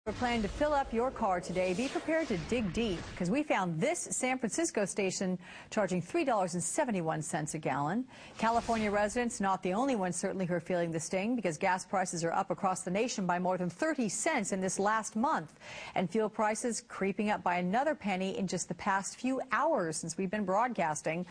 We're planning to fill up your car today. Be prepared to dig deep because we found this San Francisco station charging $3.71 a gallon. California residents, not the only ones certainly who are feeling the sting because gas prices are up across the nation by more than 30 cents in this last month. And fuel prices creeping up by another penny in just the past few hours since we've been broadcasting.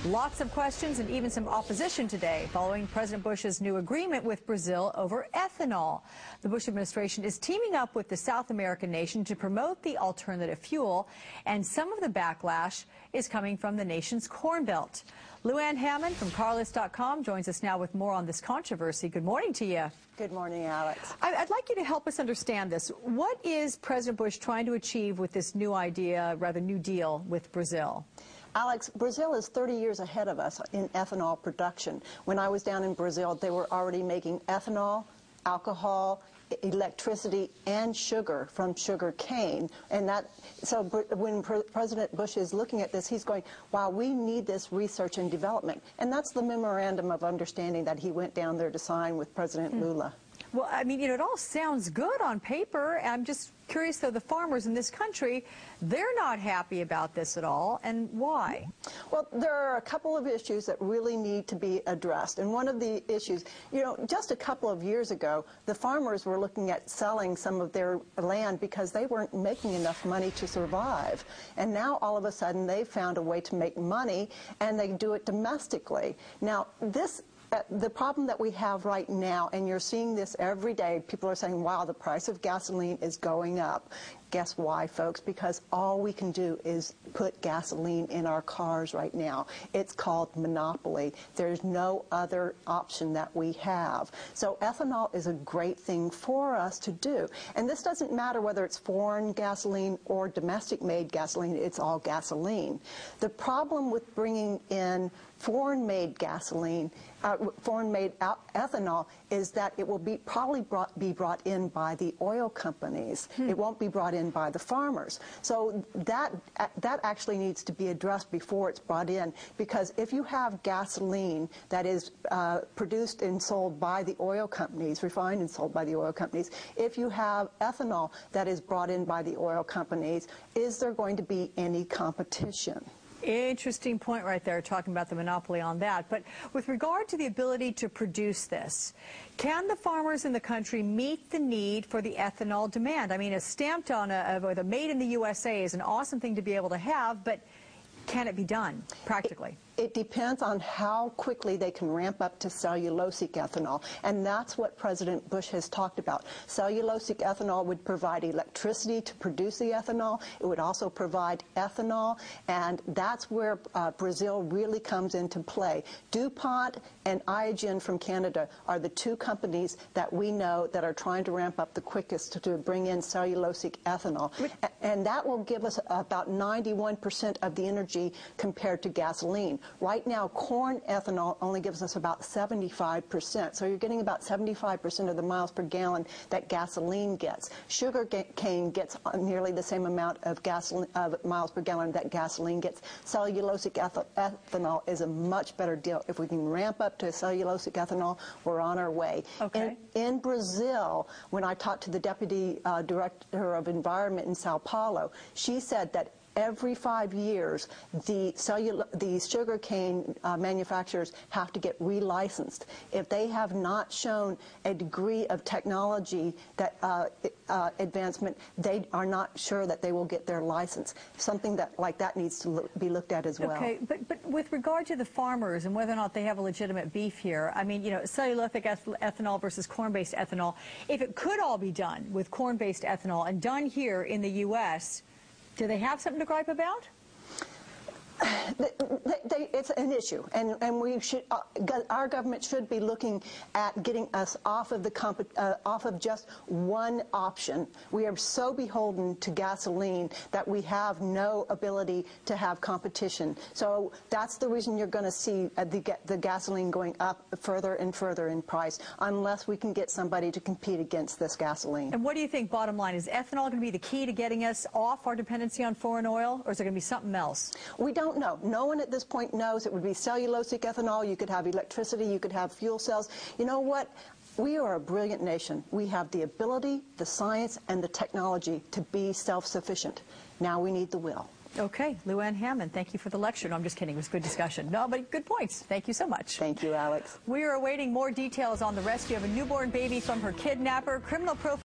Lots of questions and even some opposition today following President Bush's new agreement with Brazil over ethanol. The Bush administration is teaming up with the South American nation to promote the alternative fuel, and some of the backlash is coming from the nation's corn belt. Luann Hammond from Carlist.com joins us now with more on this controversy. Good morning to you. Good morning, Alex. I'd like you to help us understand this. What is President Bush trying to achieve with this new idea, rather new deal with Brazil? Alex, Brazil is 30 years ahead of us in ethanol production. When I was down in Brazil, they were already making ethanol, alcohol, electricity, and sugar from sugar cane. And so when President Bush is looking at this, he's going, wow, we need this research and development. And that's the memorandum of understanding that he went down there to sign with President Lula. Well, I mean, it all sounds good on paper. I'm just curious, though, the farmers in this country, they're not happy about this at all, and why? Well, there are a couple of issues that really need to be addressed, and one of the issues, just a couple of years ago, the farmers were looking at selling some of their land because they weren't making enough money to survive, and now all of a sudden they've found a way to make money, and they do it domestically. Now, the problem that we have right now, and you're seeing this every day, people are saying, wow, the price of gasoline is going up. Guess why, folks? Because all we can do is put gasoline in our cars right now. It's called monopoly. There's no other option that we have. So ethanol is a great thing for us to do. And this doesn't matter whether it's foreign gasoline or domestic-made gasoline, it's all gasoline. The problem with bringing in foreign-made gasoline, foreign-made ethanol, is that it will probably be brought in by the oil companies. It won't be brought in by the farmers. So that actually needs to be addressed before it's brought in, because if you have gasoline that is produced and sold by the oil companies, refined and sold by the oil companies, if you have ethanol that is brought in by the oil companies, is there going to be any competition? Interesting point right there, talking about the monopoly on that. But with regard to the ability to produce this, can the farmers in the country meet the need for the ethanol demand? I mean, a stamped on with a made in the USA is an awesome thing to be able to have, but can it be done practically? It depends on how quickly they can ramp up to cellulosic ethanol, and that's what President Bush has talked about. Cellulosic ethanol would provide electricity to produce the ethanol. It would also provide ethanol, and that's where Brazil really comes into play. DuPont and Iogen from Canada are the two companies that we know that are trying to ramp up the quickest to bring in cellulosic ethanol, and that will give us about 91% of the energy compared to gasoline. Right now, corn ethanol only gives us about 75%, so you're getting about 75% of the miles per gallon that gasoline gets. Sugar cane gets nearly the same amount of miles per gallon that gasoline gets. Cellulosic ethanol is a much better deal. If we can ramp up to cellulosic ethanol, we're on our way. Okay. In Brazil, when I talked to the Deputy Director of Environment in Sao Paulo, she said that every 5 years, the sugarcane manufacturers have to get relicensed. If they have not shown a degree of technology that advancement, they are not sure that they will get their license. Something like that needs to be looked at as well. Okay, but with regard to the farmers and whether or not they have a legitimate beef here, I mean, cellulosic ethanol versus corn-based ethanol, if it could all be done with corn-based ethanol and done here in the U.S., do they have something to gripe about? It's an issue, and we should. Our government should be looking at getting us off of just one option. We are so beholden to gasoline that we have no ability to have competition. So that's the reason you're going to see the gasoline going up further and further in price, unless we can get somebody to compete against this gasoline. And what do you think? Bottom line, is ethanol going to be the key to getting us off our dependency on foreign oil, or is it going to be something else? We don't know. No one at this point knows. It would be cellulosic ethanol. You could have electricity. You could have fuel cells. You know what? We are a brilliant nation. We have the ability, the science, and the technology to be self-sufficient. Now we need the will. Okay, Lou Ann Hammond, thank you for the lecture. No, I'm just kidding. It was good discussion. No, but good points. Thank you so much. Thank you, Alex. We are awaiting more details on the rescue of a newborn baby from her kidnapper. Criminal profile